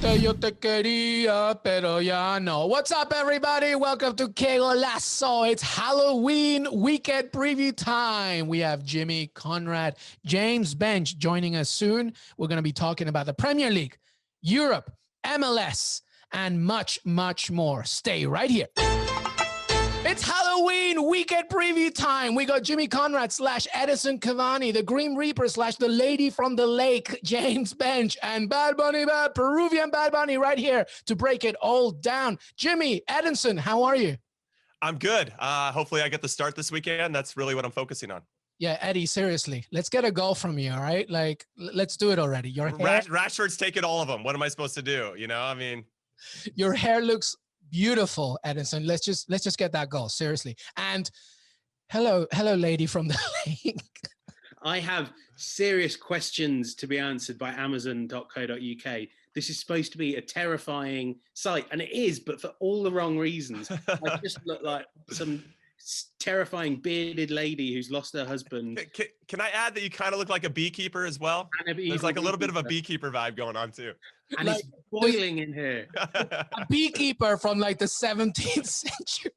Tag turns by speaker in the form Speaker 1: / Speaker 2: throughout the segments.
Speaker 1: que yo te quería, pero ya no. What's up, everybody? Welcome to Que Golazo. It's Halloween weekend preview time. We have Jimmy Conrad, James Benge joining us soon. We're going to be talking about the Premier League, Europe, MLS, and much, much more. Stay right here. It's Halloween weekend preview time. We got Jimmy Conrad / Edison Cavani, the Grim Reaper / the Lady from the Lake, James Benge, and Peruvian Bad Bunny right here to break it all down. Jimmy, Edison, how are you?
Speaker 2: I'm good. Hopefully I get the start this weekend. That's really what I'm focusing on.
Speaker 1: Yeah, Eddie, seriously, let's get a goal from you, all right? Like, let's do it already. Your hair,
Speaker 2: Rashford's taken all of them. What am I supposed to do? You know, I mean,
Speaker 1: your hair looks beautiful, Edison. Let's just get that goal, seriously. And hello, lady from the lake.
Speaker 3: I have serious questions to be answered by Amazon.co.uk. This is supposed to be a terrifying site, and it is, but for all the wrong reasons. I just look like some terrifying bearded lady who's lost her husband.
Speaker 2: Can I add that you kind of look like a beekeeper as well? There's like a little bit of a beekeeper vibe going on too.
Speaker 3: And like, it's boiling in here.
Speaker 1: A beekeeper from like the 17th century.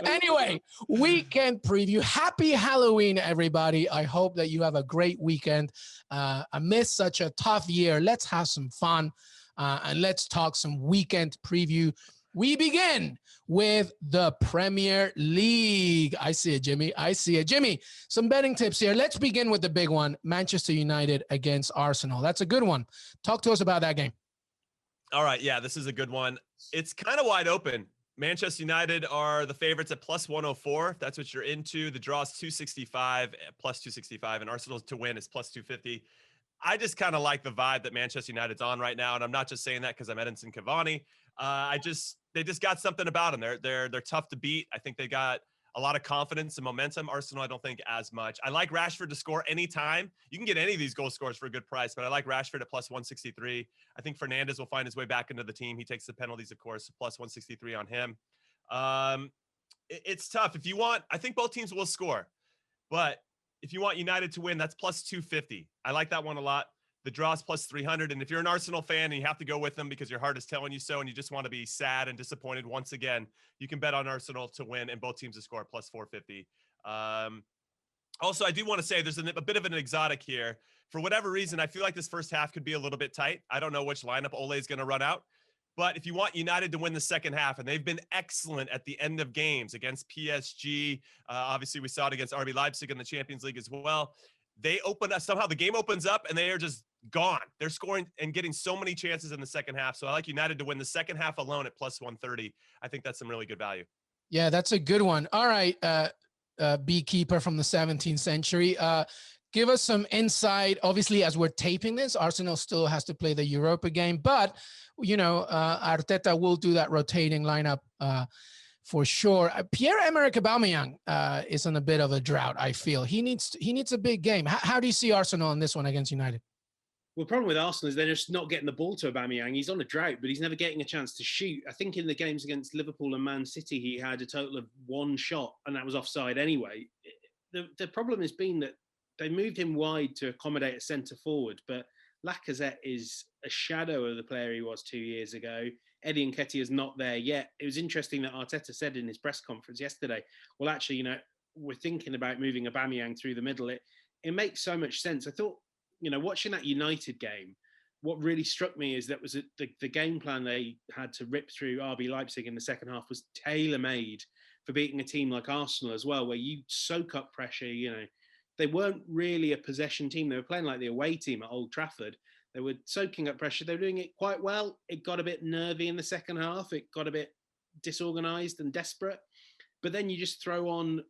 Speaker 1: Anyway, weekend preview. Happy Halloween, everybody. I hope that you have a great weekend. Amidst such a tough year, let's have some fun and let's talk some weekend preview. We begin with the Premier League. I see it, Jimmy. I see it. Jimmy, some betting tips here. Let's begin with the big one, Manchester United against Arsenal. That's a good one. Talk to us about that game.
Speaker 2: All right. Yeah, this is a good one. It's kind of wide open. Manchester United are the favorites at plus 104. If that's what you're into. The draw is 265, plus 265, and Arsenal to win is plus 250. I just kind of like the vibe that Manchester United's on right now, and I'm not just saying that because I'm Edinson Cavani. They just got something about them. They're tough to beat. I think they got a lot of confidence and momentum. Arsenal, I don't think as much. I like Rashford to score anytime. You can get any of these goal scorers for a good price, but I like Rashford at plus 163. I think Fernandes will find his way back into the team. He takes the penalties, of course, plus 163 on him. It's tough. If you want, I think both teams will score, but if you want United to win, that's plus 250. I like that one a lot. The draw is plus 300. And if you're an Arsenal fan and you have to go with them because your heart is telling you so and you just want to be sad and disappointed once again, you can bet on Arsenal to win and both teams to score plus 450. Also, I do want to say there's a bit of an exotic here. For whatever reason, I feel like this first half could be a little bit tight. I don't know which lineup Ole is going to run out. But if you want United to win the second half, and they've been excellent at the end of games against PSG, obviously we saw it against RB Leipzig in the Champions League as well. They open up, somehow the game opens up and they are just gone. They're scoring and getting so many chances in the second half. So I like United to win the second half alone at plus 130. I think that's some really good value.
Speaker 1: Yeah, that's a good one. All right, beekeeper from the 17th century. Give us some insight. Obviously, as we're taping this, Arsenal still has to play the Europa game, but you know, Arteta will do that rotating lineup for sure. Pierre-Emerick Aubameyang is on a bit of a drought, I feel. He needs a big game. How do you see Arsenal in this one against United?
Speaker 3: Well, the problem with Arsenal is they're just not getting the ball to Aubameyang. He's on a drought, but he's never getting a chance to shoot. I think in the games against Liverpool and Man City, he had a total of one shot, and that was offside anyway. The problem has been that they moved him wide to accommodate a centre forward, but Lacazette is a shadow of the player he was 2 years ago. Eddie Nketiah is not there yet. It was interesting that Arteta said in his press conference yesterday, well, actually, you know, we're thinking about moving Aubameyang through the middle. It makes so much sense. I thought, you know, watching that United game, what really struck me is that was the game plan they had to rip through RB Leipzig in the second half was tailor-made for beating a team like Arsenal as well, where you soak up pressure, you know. They weren't really a possession team. They were playing like the away team at Old Trafford. They were soaking up pressure. They were doing it quite well. It got a bit nervy in the second half. It got a bit disorganised and desperate. But then you just throw on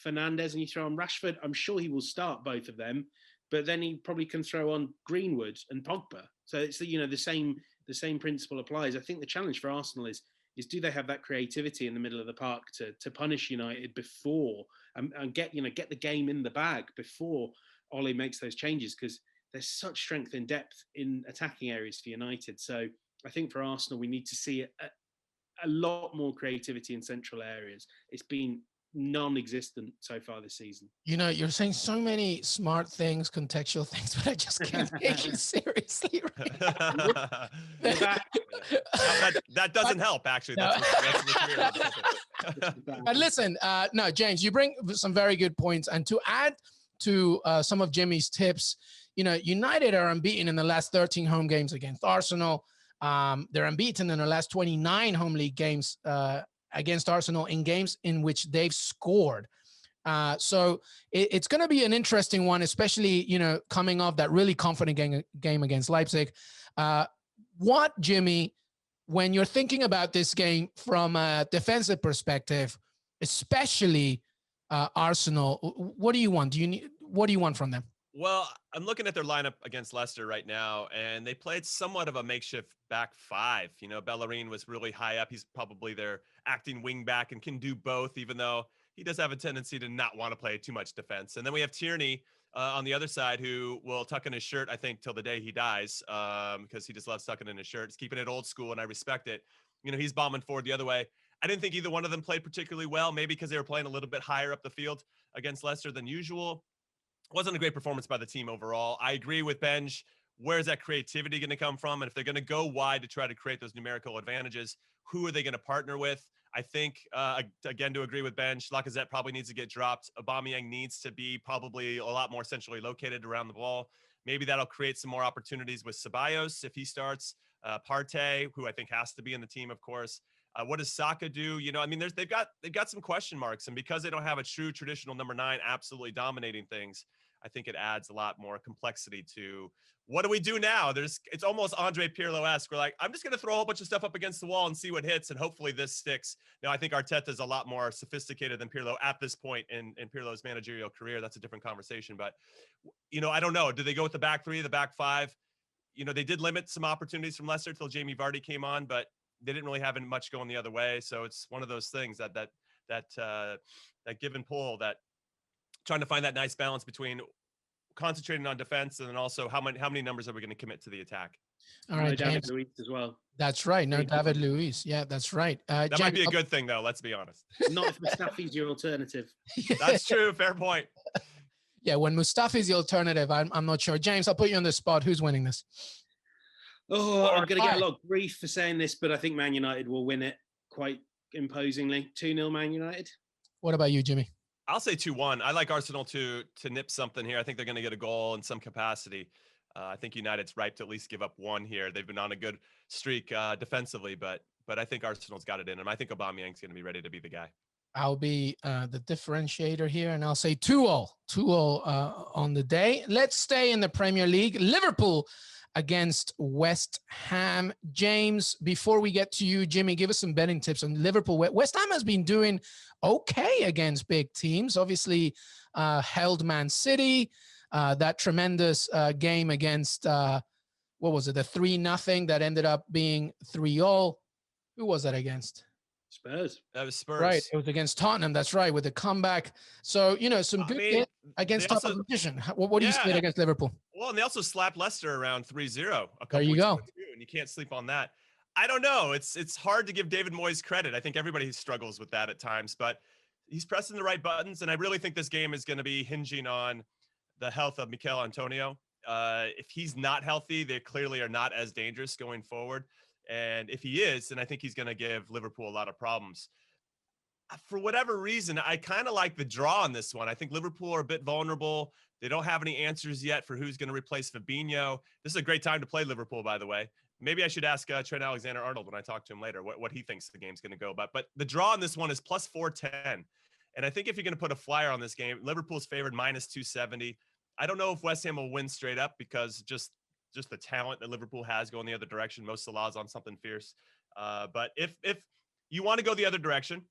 Speaker 3: Fernandes and you throw on Rashford. I'm sure he will start both of them. But then he probably can throw on Greenwood and Pogba. So it's the same principle applies. I think the challenge for Arsenal is do they have that creativity in the middle of the park to punish United before and get the game in the bag before Ole makes those changes, because there's such strength and depth in attacking areas for United. So I think for Arsenal, we need to see a lot more creativity in central areas. It's been non-existent so far this season.
Speaker 1: You know, you're saying so many smart things, contextual things, but I just can't take you seriously. Right?
Speaker 2: that doesn't help, actually.
Speaker 1: No.
Speaker 2: That's
Speaker 1: But listen, no, James, you bring some very good points. And to add to some of Jimmy's tips, you know, United are unbeaten in the last 13 home games against Arsenal. They're unbeaten in their last 29 home league games against Arsenal in games in which they've scored. So it's going to be an interesting one, especially, you know, coming off that really confident game against Leipzig. What, Jimmy, when you're thinking about this game from a defensive perspective, especially Arsenal, what do you want? What do you want from them?
Speaker 2: Well, I'm looking at their lineup against Leicester right now, and they played somewhat of a makeshift back five. You know, Bellerin was really high up. He's probably their acting wing back and can do both, even though he does have a tendency to not want to play too much defense. And then we have Tierney on the other side, who will tuck in his shirt, I think, till the day he dies, because he just loves tucking in his shirt. He's keeping it old school, and I respect it. You know, he's bombing forward the other way. I didn't think either one of them played particularly well, maybe because they were playing a little bit higher up the field against Leicester than usual. Wasn't a great performance by the team overall. I agree with Benge. Where's that creativity going to come from? And if they're going to go wide to try to create those numerical advantages, who are they going to partner with? I think, again, to agree with Benge, Lacazette probably needs to get dropped. Aubameyang needs to be probably a lot more centrally located around the ball. Maybe that'll create some more opportunities with Ceballos if he starts. Partey, who I think has to be in the team, of course. What does Saka do? You know, I mean, they've got some question marks, and because they don't have a true traditional number 9 absolutely dominating things, I think it adds a lot more complexity to what do we do now? It's almost Andre Pirlo-esque. We're like, I'm just going to throw a whole bunch of stuff up against the wall and see what hits, and hopefully this sticks. Now, I think Arteta is a lot more sophisticated than Pirlo at this point in Pirlo's managerial career. That's a different conversation, but you know, I don't know. Do they go with the back 3, the back 5? You know, they did limit some opportunities from Leicester till Jamie Vardy came on, but they didn't really have much going the other way. So it's one of those things that give and pull, that trying to find that nice balance between concentrating on defense and then also how many numbers are we going to commit to the attack.
Speaker 1: All right,
Speaker 3: David
Speaker 1: James.
Speaker 3: Luiz as well.
Speaker 1: That's right. No, David Luiz. Yeah, that's right.
Speaker 2: That
Speaker 1: James,
Speaker 2: might be a good thing, though. Let's be honest.
Speaker 3: Not if Mustafi's your alternative.
Speaker 2: That's true. Fair point.
Speaker 1: Yeah, when Mustafi's the alternative, I'm not sure. James, I'll put you on the spot. Who's winning this?
Speaker 3: Oh, I'm going to get a lot of grief for saying this, but I think Man United will win it quite imposingly. 2-0 Man United.
Speaker 1: What about you, Jimmy?
Speaker 2: I'll say 2-1. I like Arsenal to nip something here. I think they're going to get a goal in some capacity. I think United's ripe to at least give up one here. They've been on a good streak defensively, but I think Arsenal's got it in them. I think Aubameyang's going to be ready to be the guy.
Speaker 1: I'll be the differentiator here, and I'll say 2-0. 2-0 on the day. Let's stay in the Premier League. Liverpool against West Ham. James, before we get to you, Jimmy, give us some betting tips on Liverpool. West Ham has been doing okay against big teams. Obviously, held Man City. That tremendous game against, what was it, the 3-0 that ended up being 3-0. Who was that against?
Speaker 3: Spurs.
Speaker 2: That was Spurs.
Speaker 1: Right. It was against Tottenham. That's right, with the comeback. So, you know, some good against top opposition. What do you say against Liverpool?
Speaker 2: Well, and they also slapped Leicester around 3-0.
Speaker 1: There you go.
Speaker 2: And you can't sleep on that. I don't know. It's hard to give David Moyes credit. I think everybody struggles with that at times, but he's pressing the right buttons. And I really think this game is going to be hinging on the health of Mikel Antonio. If he's not healthy, they clearly are not as dangerous going forward. And if he is, then I think he's going to give Liverpool a lot of problems. For whatever reason, I kind of like the draw on this one. I think Liverpool are a bit vulnerable. They don't have any answers yet for who's going to replace Fabinho. This is a great time to play Liverpool, by the way. Maybe I should ask Trent Alexander-Arnold when I talk to him later what he thinks the game's going to go about. But the draw on this one is plus 410. And I think if you're going to put a flyer on this game, Liverpool's favored minus 270. I don't know if West Ham will win straight up because just the talent that Liverpool has going the other direction. Mo Salah's on something fierce. But if you want to go the other direction,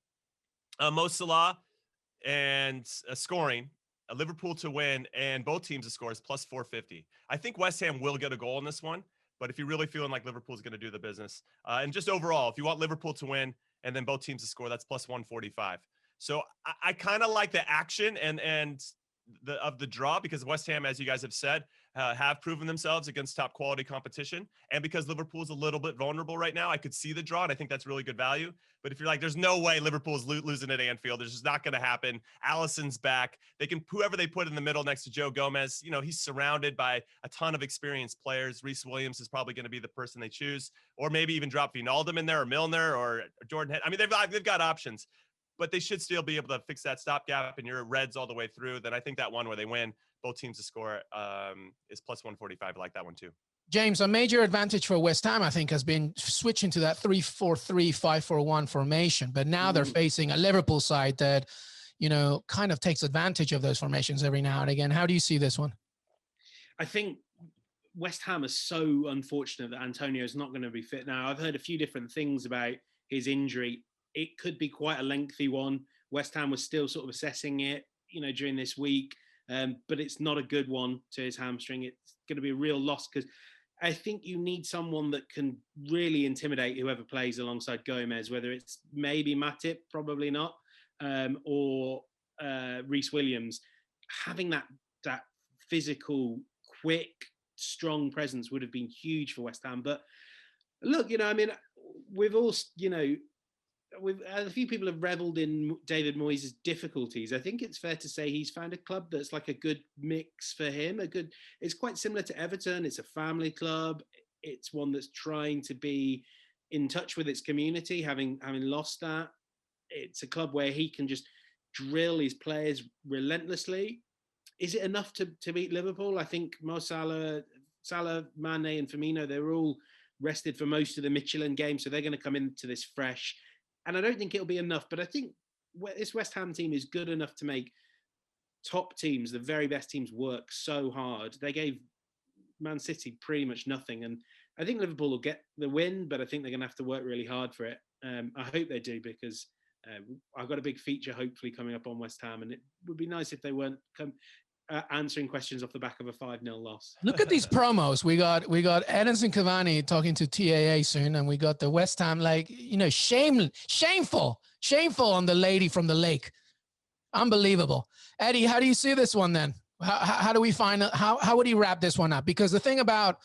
Speaker 2: Mo Salah and scoring, Liverpool to win, and both teams to score is plus 450. I think West Ham will get a goal in this one, but if you're really feeling like Liverpool's going to do the business, and just overall, if you want Liverpool to win and then both teams to score, that's plus 145. So I kind of like the action, and of the draw, because West Ham, as you guys have said, have proven themselves against top quality competition. And because Liverpool's a little bit vulnerable right now, I could see the draw, and I think that's really good value. But if you're like, there's no way Liverpool's losing at Anfield, it's just not going to happen. Allison's back. They can, whoever they put in the middle next to Joe Gomez, you know, he's surrounded by a ton of experienced players. Reece Williams is probably going to be the person they choose, or maybe even drop Wijnaldum in there, or Milner, or Jordan Head. I mean, they've got options, but they should still be able to fix that stopgap, and your Reds all the way through. Then I think that one where they win, both teams to score, is plus 145. I like that one too.
Speaker 1: James, a major advantage for West Ham, I think, has been switching to that 3-4-3, 5-4-1 formation. But now they're facing a Liverpool side that, you know, kind of takes advantage of those formations every now and again. How do you see this one?
Speaker 3: I think West Ham is so unfortunate that Antonio is not going to be fit now. I've heard a few different things about his injury. It could be quite a lengthy one. West Ham was still sort of assessing it, you know, during this week. But it's not a good one to his hamstring. It's going to be a real loss, because I think you need someone that can really intimidate whoever plays alongside Gomez, whether it's maybe Matip, probably not, or Reece Williams. Having that physical, quick, strong presence would have been huge for West Ham. But look, you know, I mean, we've all, you know, a few people have reveled in David Moyes' difficulties. I think it's fair to say he's found a club that's like a good mix for him. It's quite similar to Everton. It's a family club. It's one that's trying to be in touch with its community, having lost that. It's a club where he can just drill his players relentlessly. Is it enough to beat Liverpool? I think Mo Salah, Mane, and Firmino, they were all rested for most of the Michelin game, so they're going to come into this fresh. And I don't think it'll be enough, but I think this West Ham team is good enough to make top teams, the very best teams, work so hard. They gave Man City pretty much nothing. And I think Liverpool will get the win, but I think they're going to have to work really hard for it. I hope they do, because I've got a big feature hopefully coming up on West Ham, and it would be nice if they weren't answering questions off the back of a 5-0 loss.
Speaker 1: Look at these promos. We got Edinson Cavani talking to TAA soon, and we got the West Ham, like, you know, shameful on the lady from the lake. Unbelievable. Eddie, how do you see this one then? How do we find how would he wrap this one up? Because the thing about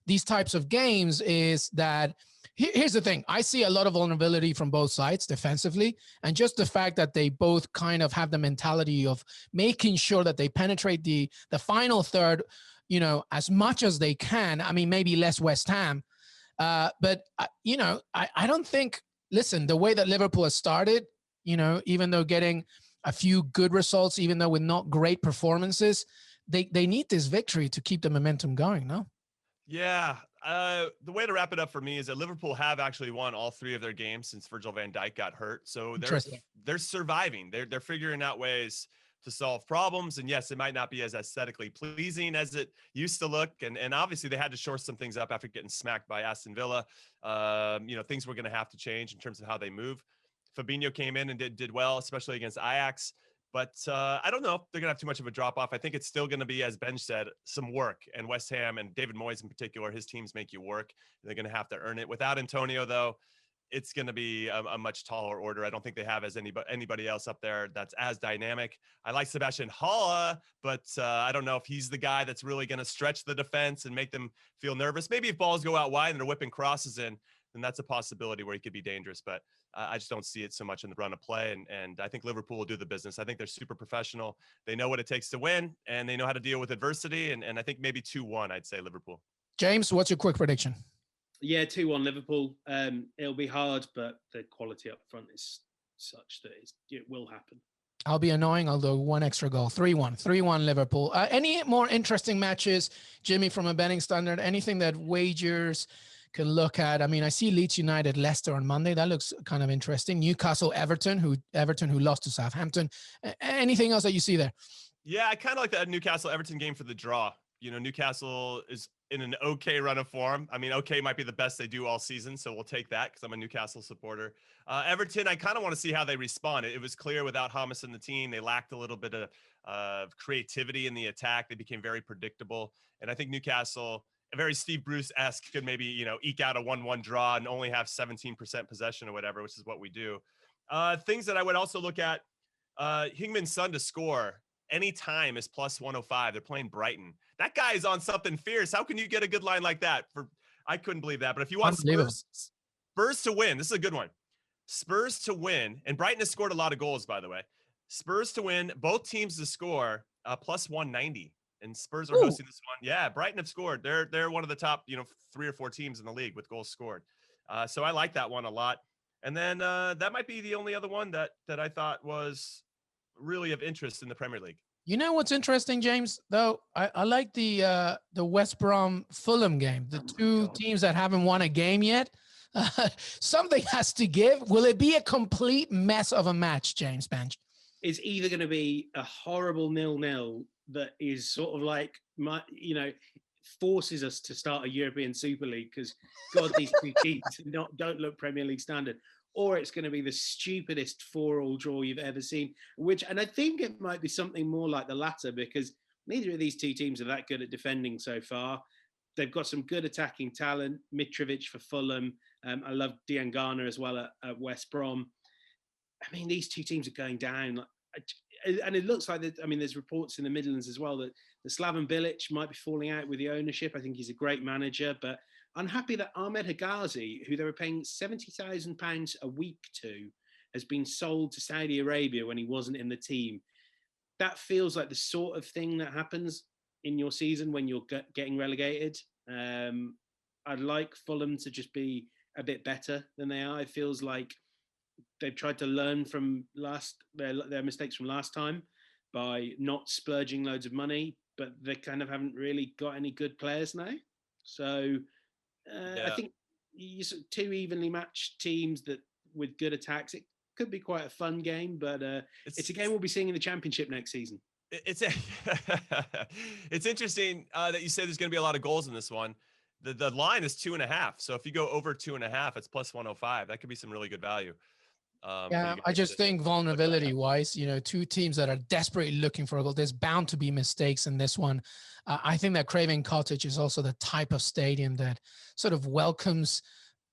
Speaker 1: these types of games is that here's the thing. I see a lot of vulnerability from both sides defensively, and just the fact that they both kind of have the mentality of making sure that they penetrate the final third, you know, as much as they can. I mean, maybe less West Ham, but you know, I don't think, listen, the way that Liverpool has started, you know, even though getting a few good results, even though with not great performances, they need this victory to keep the momentum going, no?
Speaker 2: Yeah. The way to wrap it up for me is that Liverpool have actually won all 3 of their games since Virgil van Dijk got hurt. So they're surviving. They're figuring out ways to solve problems. And yes, it might not be as aesthetically pleasing as it used to look. And obviously they had to shore some things up after getting smacked by Aston Villa. You know, things were going to have to change in terms of how they move. Fabinho came in and did well, especially against Ajax. But I don't know if they're going to have too much of a drop-off. I think it's still going to be, as Benge said, some work. And West Ham and David Moyes in particular, his teams make you work. They're going to have to earn it. Without Antonio, though, it's going to be a much taller order. I don't think they have anybody else up there that's as dynamic. I like Sebastian Haller, but I don't know if he's the guy that's really going to stretch the defense and make them feel nervous. Maybe if balls go out wide and they're whipping crosses in, then that's a possibility where he could be dangerous. But I just don't see it so much in the run of play. And I think Liverpool will do the business. I think they're super professional. They know what it takes to win, and they know how to deal with adversity. And I think maybe 2-1, I'd say Liverpool.
Speaker 1: James, what's your quick prediction?
Speaker 3: Yeah, 2-1 Liverpool. It'll be hard, but the quality up front is such that it will happen.
Speaker 1: I'll be annoying. I'll do one extra goal. 3-1 Liverpool. Any more interesting matches, Jimmy, from a betting standard? Anything that wagers can look at? I mean, I see Leeds United, Leicester on Monday. That looks kind of interesting. Newcastle, Everton, who lost to Southampton. Anything else that you see there?
Speaker 2: Yeah, I kind of like that Newcastle Everton game for the draw. You know, Newcastle is in an okay run of form. I mean, okay might be the best they do all season, so we'll take that because I'm a Newcastle supporter. Everton, I kind of want to see how they respond. It was clear without Hamas in the team, they lacked a little bit of creativity in the attack. They became very predictable. And I think Newcastle, very Steve Bruce-esque, could maybe, you know, eke out a 1-1 draw and only have 17% possession or whatever, which is what we do. Things that I would also look at, Heung-min Son to score. anytime is plus 105. They're playing Brighton. That guy is on something fierce. How can you get a good line like that? I couldn't believe that. But if you want Spurs to win, this is a good one. Spurs to win, and Brighton has scored a lot of goals, by the way. Spurs to win, both teams to score plus 190, and Spurs are hosting this one. Yeah, Brighton have scored. They're one of the top 3 or 4 teams in the league with goals scored. So I like that one a lot. And then that might be the only other one that I thought was really of interest in the Premier League.
Speaker 1: You know what's interesting, James? Though I like the West Brom Fulham game. The two teams that haven't won a game yet. Something has to give. Will it be a complete mess of a match, James Benge?
Speaker 3: It's either going to be a horrible 0-0 that is sort of like forces us to start a European Super League because God, these two teams don't look Premier League standard. Or it's going to be the stupidest 4-4 draw you've ever seen, and I think it might be something more like the latter because neither of these two teams are that good at defending so far. They've got some good attacking talent. Mitrovic for Fulham. I love Diangana as well at West Brom. I mean, these two teams are going down. And it looks like there's reports in the Midlands as well that Slaven Bilic might be falling out with the ownership. I think he's a great manager, but unhappy that Ahmed Higazi, who they were paying £70,000 a week to, has been sold to Saudi Arabia when he wasn't in the team. That feels like the sort of thing that happens in your season when you're getting relegated. I'd like Fulham to just be a bit better than they are. It feels like they've tried to learn from their mistakes from last time by not splurging loads of money, but they kind of haven't really got any good players now. So I think two evenly matched teams that with good attacks, it could be quite a fun game, but it's a game we'll be seeing in the Championship next season.
Speaker 2: It's interesting that you say there's going to be a lot of goals in this one. The line is 2.5. So if you go over 2.5, it's plus 105. That could be some really good value.
Speaker 1: I just think vulnerability wise, two teams that are desperately looking for a goal, there's bound to be mistakes in this one. I think that Craven Cottage is also the type of stadium that sort of welcomes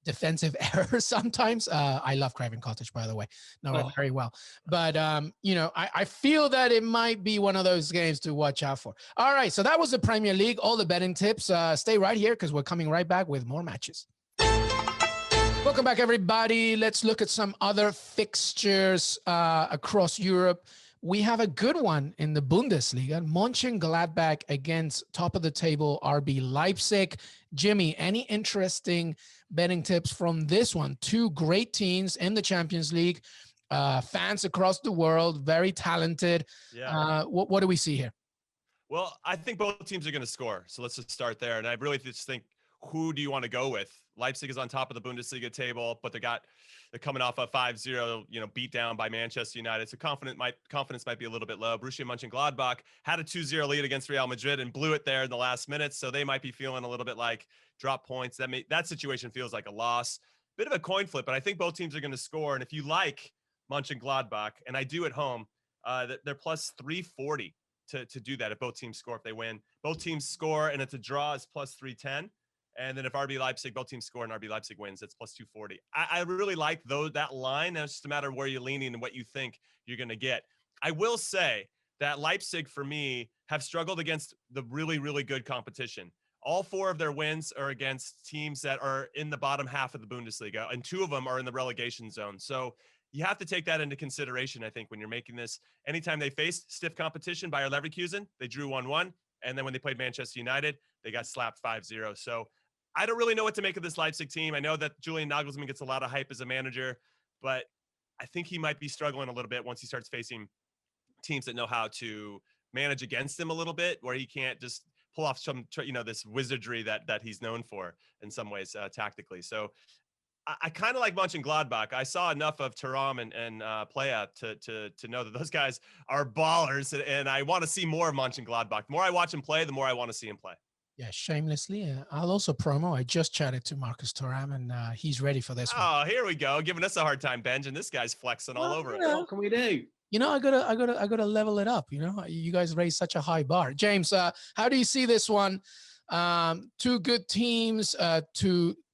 Speaker 1: defensive errors sometimes. I love Craven Cottage, by the way. Know it very well. But, I feel that it might be one of those games to watch out for. All right. So that was the Premier League. All the betting tips. Stay right here because we're coming right back with more matches. Welcome back, everybody. Let's look at some other fixtures across Europe. We have a good one in the Bundesliga. Mönchengladbach against top of the table RB Leipzig. Jimmy, any interesting betting tips from this one? Two great teams in the Champions League, fans across the world, very talented.
Speaker 2: Yeah.
Speaker 1: What do we see here?
Speaker 2: Well, I think both teams are going to score. So let's just start there. And I really just think, who do you want to go with? Leipzig is on top of the Bundesliga table, but they're coming off a 5-0, beat down by Manchester United. So confidence might be a little bit low. Borussia Mönchengladbach had a 2-0 lead against Real Madrid and blew it there in the last minute. So they might be feeling a little bit like drop points. That situation feels like a loss. Bit of a coin flip, but I think both teams are going to score. And if you like Mönchengladbach, and I do at home, they're plus 340 to do that if both teams score, if they win. Both teams score, and it's a draw is plus 310. And then if RB Leipzig, both teams score and RB Leipzig wins, it's plus 240. I really like that line. Now it's just a matter of where you're leaning and what you think you're going to get. I will say that Leipzig, for me, have struggled against the really, really good competition. All 4 of their wins are against teams that are in the bottom half of the Bundesliga, and 2 of them are in the relegation zone. So you have to take that into consideration, I think, when you're making this. Anytime they faced stiff competition, Bayer Leverkusen, they drew 1-1. And then when they played Manchester United, they got slapped 5-0. So I don't really know what to make of this Leipzig team. I know that Julian Nagelsmann gets a lot of hype as a manager, but I think he might be struggling a little bit once he starts facing teams that know how to manage against him a little bit, where he can't just pull off some, this wizardry that he's known for in some ways tactically. So I kind of like Mönchengladbach. I saw enough of Thuram and Playa to know that those guys are ballers, and I want to see more of Mönchengladbach. The more I watch him play, the more I want to see him play.
Speaker 1: Yeah, shamelessly. I'll also promo. I just chatted to Marcus Thuram, and he's ready for this one.
Speaker 2: Oh, here we go, giving us a hard time, Benge, and this guy's flexing all over it.
Speaker 3: What can we do?
Speaker 1: I gotta level it up. You guys raise such a high bar. James, how do you see this one? Two good teams.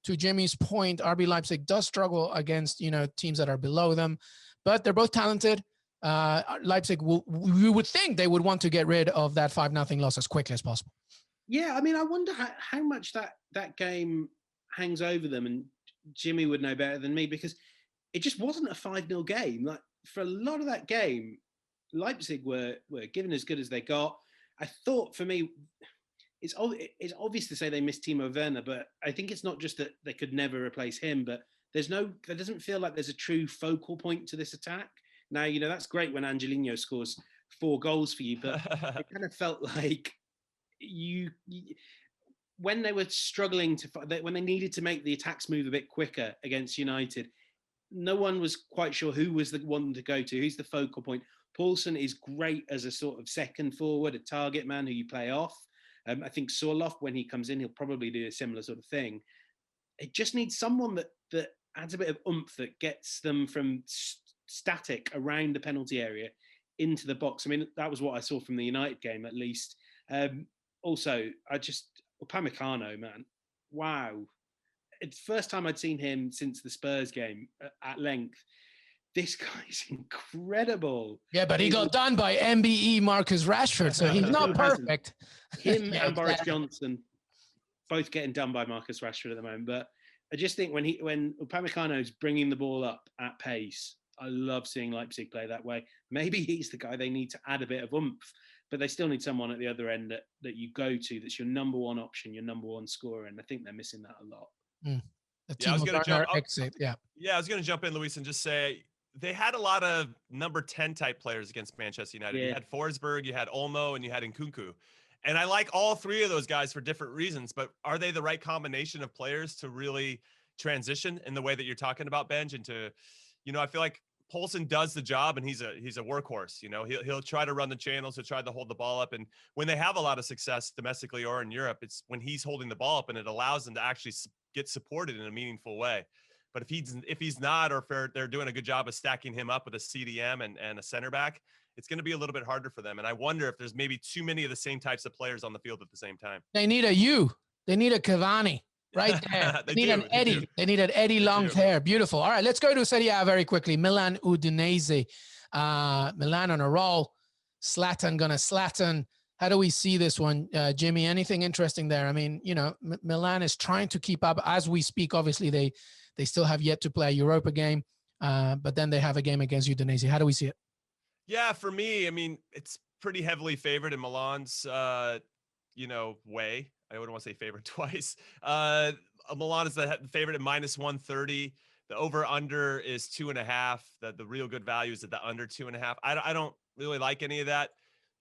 Speaker 1: To Jimmy's point, RB Leipzig does struggle against teams that are below them, but they're both talented. Leipzig we would think they would want to get rid of that 5-0 loss as quickly as possible.
Speaker 3: Yeah, I mean, I wonder how much that game hangs over them, and Jimmy would know better than me, because it just wasn't a 5-0 game. Like, for a lot of that game, Leipzig were given as good as they got. I thought, for me, it's obvious to say they missed Timo Werner, but I think it's not just that they could never replace him, but there doesn't feel like there's a true focal point to this attack. Now, you know, that's great when Angelino scores 4 goals for you, but it kind of felt like when they were struggling when they needed to make the attacks move a bit quicker against United, no one was quite sure who was the one to go to. Who's the focal point? Paulson is great as a sort of second forward, a target man who you play off. I think Sorloth, when he comes in, he'll probably do a similar sort of thing. It just needs someone that adds a bit of oomph, that gets them from static around the penalty area into the box. I mean, that was what I saw from the United game, at least. Also, Upamecano, man, wow. It's the first time I'd seen him since the Spurs game at length. This guy's incredible.
Speaker 1: Yeah, but he got done by MBE Marcus Rashford, so he's not perfect.
Speaker 3: Him and Boris Johnson both getting done by Marcus Rashford at the moment. But I just think when Upamecano is bringing the ball up at pace, I love seeing Leipzig play that way. Maybe he's the guy they need to add a bit of oomph, but they still need someone at the other end that you go to, that's your number one option, your number one scorer, and I think they're missing that a lot.
Speaker 2: I was going to jump in, Luis, and just say they had a lot of number 10 type players against Manchester United. Yeah. You had Forsberg, you had Olmo, and you had Nkunku. And I like all 3 of those guys for different reasons, but are they the right combination of players to really transition in the way that you're talking about, Benge? And to, you know, I feel like Poulsen does the job, and he's a workhorse. You know, he'll try to run the channels, he'll try to hold the ball up. And when they have a lot of success domestically or in Europe, it's when he's holding the ball up, and it allows them to actually get supported in a meaningful way. But if he's not, or if they're doing a good job of stacking him up with a CDM and a center back, it's going to be a little bit harder for them. And I wonder if there's maybe too many of the same types of players on the field at the same time.
Speaker 1: They need they need a Cavani right there. They need an Eddie. They need an Eddie long hair. Beautiful. All right, let's go to Serie A very quickly. Milan Udinese. Milan on a roll. Zlatan gonna Zlatan. How do we see this one, Jimmy? Anything interesting there? I mean, you know, Milan is trying to keep up as we speak. Obviously, they still have yet to play a Europa game, but then they have a game against Udinese. How do we see it?
Speaker 2: Yeah, for me, I mean, it's pretty heavily favored in Milan's, way. I wouldn't want to say favorite twice. Milan is the favorite at -130. The over/under is 2.5. The real good value is at the under 2.5. I don't really like any of that.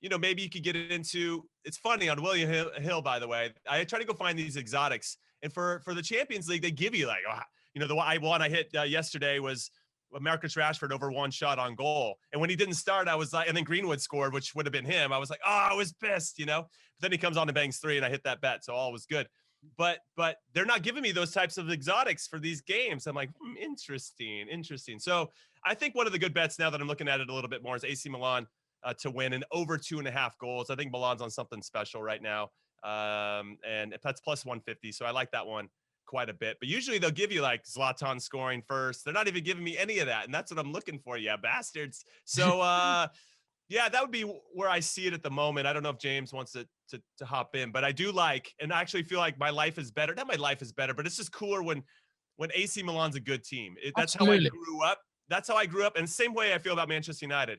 Speaker 2: You know, maybe you could get it into. It's funny on William Hill, by the way. I try to go find these exotics, and for the Champions League, they give you like, the one I hit yesterday was Marcus Rashford over 1 shot on goal. And when he didn't start, I was like, and then Greenwood scored, which would have been him. I was like, I was pissed, you know. But then he comes on and bangs 3, and I hit that bet, so all was good. But they're not giving me those types of exotics for these games. I'm like, interesting. So I think one of the good bets now that I'm looking at it a little bit more is AC Milan to win and over 2.5 goals. I think Milan's on something special right now. And that's +150. So I like that one quite a bit. But usually they'll give you like Zlatan scoring first. They're not even giving me any of that. And that's what I'm looking for. Yeah, bastards. So yeah, that would be where I see it at the moment. I don't know if James wants to hop in, but I do like, and I actually feel like my life is better. Not my life is better, but it's just cooler when AC Milan's a good team. That's how I grew up. That's how I grew up. And same way I feel about Manchester United.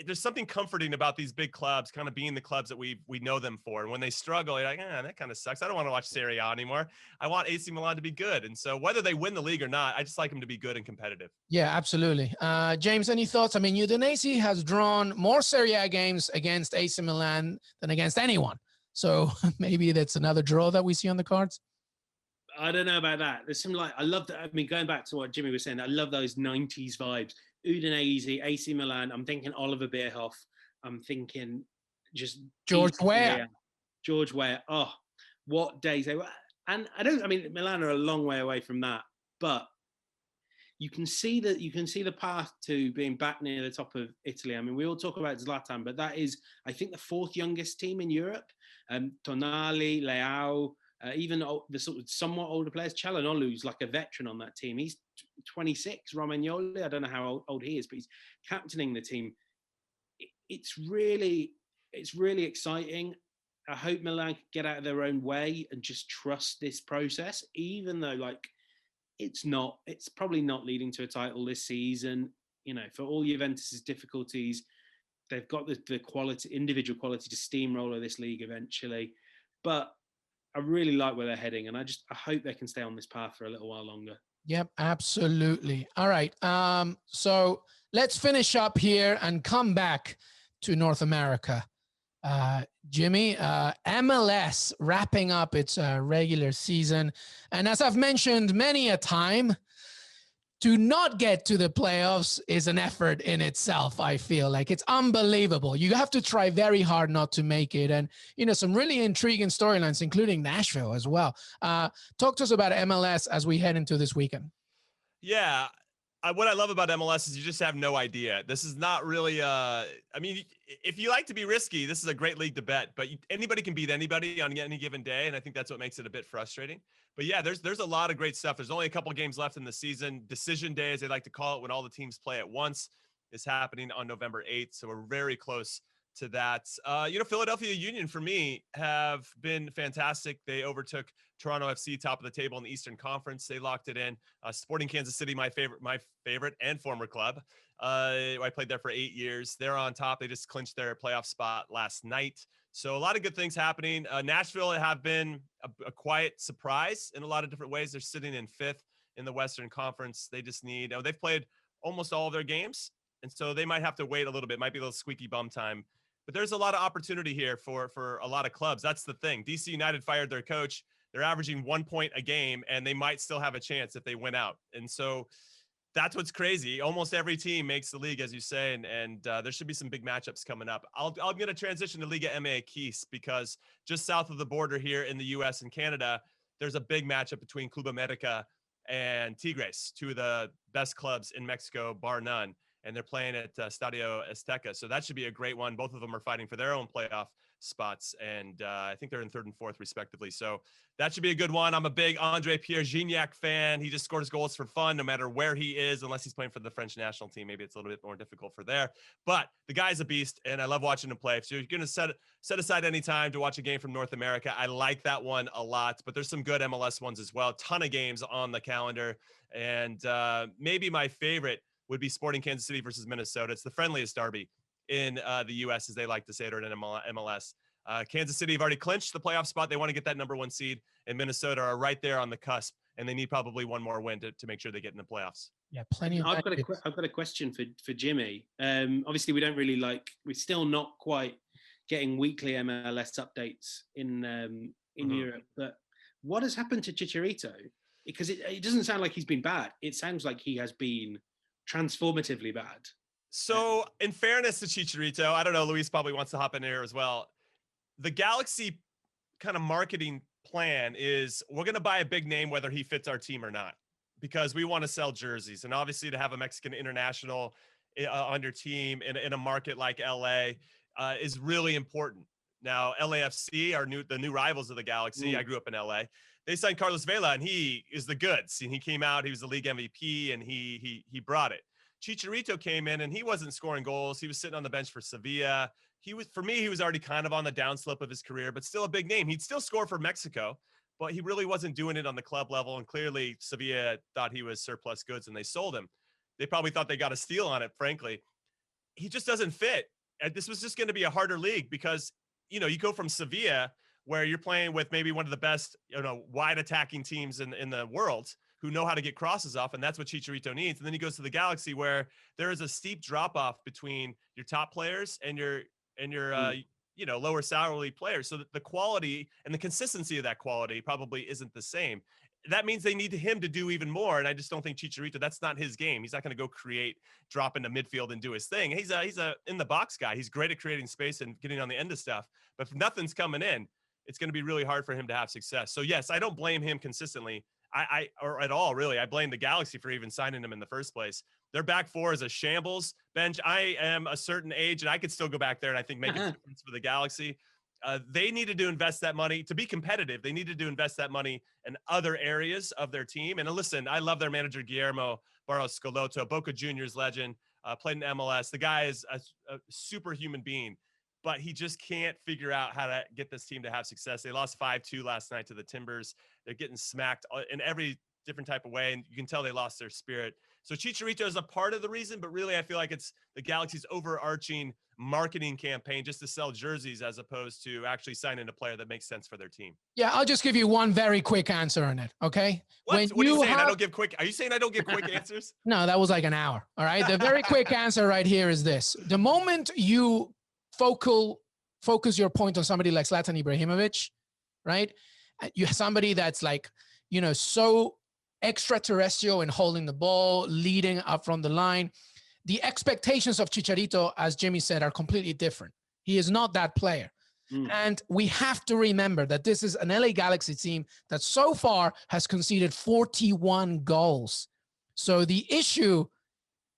Speaker 2: There's something comforting about these big clubs kind of being the clubs that we know them for. And when they struggle, you're like, that kind of sucks. I don't want to watch Serie A anymore. I want AC Milan to be good. And so whether they win the league or not, I just like them to be good and competitive.
Speaker 1: Yeah, absolutely. James, any thoughts? I mean, Udinese has drawn more Serie A games against AC Milan than against anyone. So maybe that's another draw that we see on the cards.
Speaker 3: I don't know about that. There's some I love that. I mean, going back to what Jimmy was saying, I love those 90s vibes. Udinese, AC Milan. I'm thinking Oliver Bierhoff. I'm thinking just
Speaker 1: George Weah.
Speaker 3: George Weah. Oh, what days they were. And I mean, Milan are a long way away from that, but you can see the path to being back near the top of Italy. I mean, we all talk about Zlatan, but that is, I think, the 4th youngest team in Europe. Tonali, Leao, Even the sort of somewhat older players, Çalhanoğlu's like a veteran on that team. He's 26. Romagnoli, I don't know how old he is, but he's captaining the team. It's really exciting. I hope Milan can get out of their own way and just trust this process, even though like it's probably not leading to a title this season. You know, for all Juventus's difficulties, they've got the quality, individual quality to steamroller this league eventually. But I really like where they're heading, and I hope they can stay on this path for a little while longer.
Speaker 1: Yep, absolutely. All right. So let's finish up here and come back to North America. Jimmy, MLS wrapping up its regular season. And as I've mentioned many a time, to not get to the playoffs is an effort in itself. I feel like it's unbelievable. You have to try very hard not to make it. And, some really intriguing storylines, including Nashville as well. Talk to us about MLS as we head into this weekend.
Speaker 2: Yeah. What I love about MLS is you just have no idea. This is not really, if you like to be risky, this is a great league to bet, but anybody can beat anybody on any given day. And I think that's what makes it a bit frustrating. But yeah, there's a lot of great stuff. There's only a couple of games left in the season. Decision day, as they like to call it, when all the teams play at once, is happening on November 8th. So we're very close to that. Philadelphia Union, for me, have been fantastic. They overtook Toronto FC, top of the table in the Eastern Conference. They locked it in. Sporting Kansas City, my favorite and former club. I played there for 8 years. They're on top. They just clinched their playoff spot last night. So a lot of good things happening. Nashville have been a quiet surprise in a lot of different ways. They're sitting in 5th in the Western Conference. They just need, they've played almost all of their games. And so they might have to wait a little bit. Might be a little squeaky bum time. But there's a lot of opportunity here for a lot of clubs. That's the thing. DC United fired their coach. They're averaging 1 point a game, and they might still have a chance if they win out. And so that's what's crazy. Almost every team makes the league, as you say, and there should be some big matchups coming up. I'm going to transition to Liga MX because just south of the border here in the U.S. and Canada, there's a big matchup between Club America and Tigres, two of the best clubs in Mexico, bar none. And they're playing at Estadio Azteca. So that should be a great one. Both of them are fighting for their own playoff spots. And I think they're in 3rd and 4th, respectively. So that should be a good one. I'm a big Andre Pierre Gignac fan. He just scores goals for fun, no matter where he is, unless he's playing for the French national team. Maybe it's a little bit more difficult for there. But the guy's a beast, and I love watching him play. So you're going to set aside any time to watch a game from North America. I like that one a lot. But there's some good MLS ones as well. Ton of games on the calendar. And maybe my favorite would be Sporting Kansas City versus Minnesota. It's the friendliest derby in the U.S., as they like to say it, or in MLS. Kansas City have already clinched the playoff spot. They want to get that number 1 seed, and Minnesota are right there on the cusp, and they need probably one more win to make sure they get in the playoffs.
Speaker 1: Yeah, plenty of.
Speaker 3: I've got a question for Jimmy. Obviously, we don't really we're still not quite getting weekly MLS updates in Europe, but what has happened to Chicharito? Because it doesn't sound like he's been bad. It sounds like he has been transformatively bad.
Speaker 2: So in fairness to Chicharito, I don't know, Luis probably wants to hop in here as well. The Galaxy kind of marketing plan is we're going to buy a big name, whether he fits our team or not, because we want to sell jerseys. And obviously to have a Mexican international on your team in a market like LA is really important. Now, LAFC are the new rivals of the Galaxy. I grew up in LA. They signed Carlos Vela, and he is the goods. And he came out, he was the league MVP, and he brought it. Chicharito came in, and he wasn't scoring goals. He was sitting on the bench for Sevilla. He was already kind of on the downslope of his career, but still a big name. He'd still score for Mexico, but he really wasn't doing it on the club level. And clearly Sevilla thought he was surplus goods, and they sold him. They probably thought they got a steal on it, frankly. He just doesn't fit. And this was just going to be a harder league because, you go from Sevilla, where you're playing with maybe one of the best, wide attacking teams in the world who know how to get crosses off. And that's what Chicharito needs. And then he goes to the Galaxy, where there is a steep drop off between your top players and your lower salary players. So that the quality and the consistency of that quality probably isn't the same. That means they need him to do even more. And I just don't think Chicharito, that's not his game. He's not going to go drop into midfield and do his thing. He's a in the box guy. He's great at creating space and getting on the end of stuff, but if nothing's coming in, it's going to be really hard for him to have success. So yes, I don't blame him consistently. Or at all, really. I blame the Galaxy for even signing him in the first place. Their back four is a shambles. Benge, I am a certain age, and I could still go back there and I think make a difference for the Galaxy. they needed to invest that money to be competitive. They needed to invest that money in other areas of their team. And listen, I love their manager, Guillermo Barros Schelotto, Boca Juniors legend, played in MLS. The guy is a superhuman being, but he just can't figure out how to get this team to have success. They lost 5-2 last night to the Timbers. They're getting smacked in every different type of way, and you can tell they lost their spirit. So Chicharito is a part of the reason, but really I feel like it's the Galaxy's overarching marketing campaign just to sell jerseys as opposed to actually signing a player that makes sense for their team.
Speaker 1: Yeah, I'll just give you one very quick answer on it, okay?
Speaker 2: What are you saying? I don't give quick. Are you saying I don't give quick answers?
Speaker 1: No, that was like an hour, all right? The very quick answer right here is this. The moment you focus your point on somebody like Zlatan Ibrahimovic, right? You have somebody that's like, you know, so extraterrestrial in holding the ball, leading up from the line. The expectations of Chicharito, as Jimmy said, are completely different. He is not that player. And we have to remember that this is an LA Galaxy team that so far has conceded 41 goals. So the issue,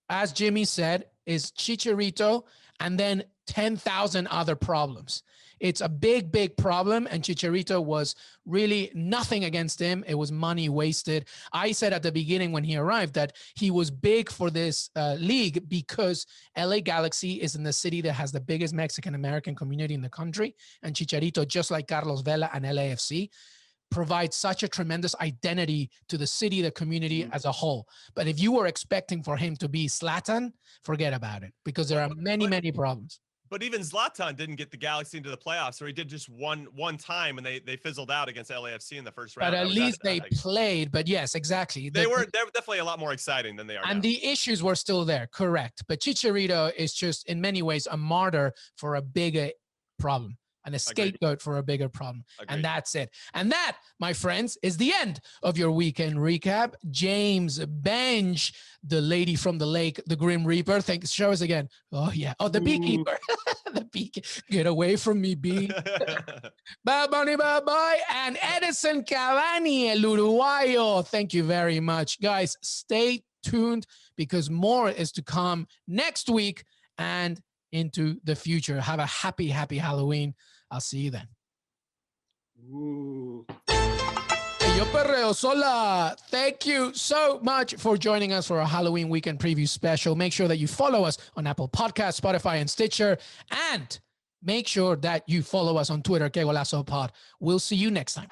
Speaker 1: as Jimmy said, is Chicharito and then 10,000 other problems. It's a big, big problem, and Chicharito was really nothing against him. It was money wasted. I said at the beginning when he arrived that he was big for this league because LA Galaxy is in the city that has the biggest Mexican-American community in the country, and Chicharito, just like Carlos Vela and LAFC, provides such a tremendous identity to the city, the community as a whole. But if you were expecting for him to be Zlatan, forget about it, because there are many, many problems.
Speaker 2: But even Zlatan didn't get the Galaxy into the playoffs, or he did just one time, and they fizzled out against LAFC in the first round.
Speaker 1: But at least they played. But yes, exactly.
Speaker 2: They're definitely a lot more exciting than they are now.
Speaker 1: And the issues were still there, correct. But Chicharito is just, in many ways, a martyr for a bigger problem, and a scapegoat for a bigger problem. And that's it. And that, my friends, is the end of your weekend recap. James Benge, the lady from the lake, the Grim Reaper. Thanks. Show us again. Oh, yeah. Oh, the beekeeper. The beekeeper. Get away from me, bee. Bye, bunny, bye-bye. And Edison Cavani, el Uruguayo. Thank you very much. Guys, stay tuned because more is to come next week and into the future. Have a happy, happy Halloween. I'll see you then.
Speaker 3: Ooh.
Speaker 1: Yo perreo sola. Thank you so much for joining us for our Halloween weekend preview special. Make sure that you follow us on Apple Podcasts, Spotify, and Stitcher. And make sure that you follow us on Twitter, Que Golazo Pod. We'll see you next time.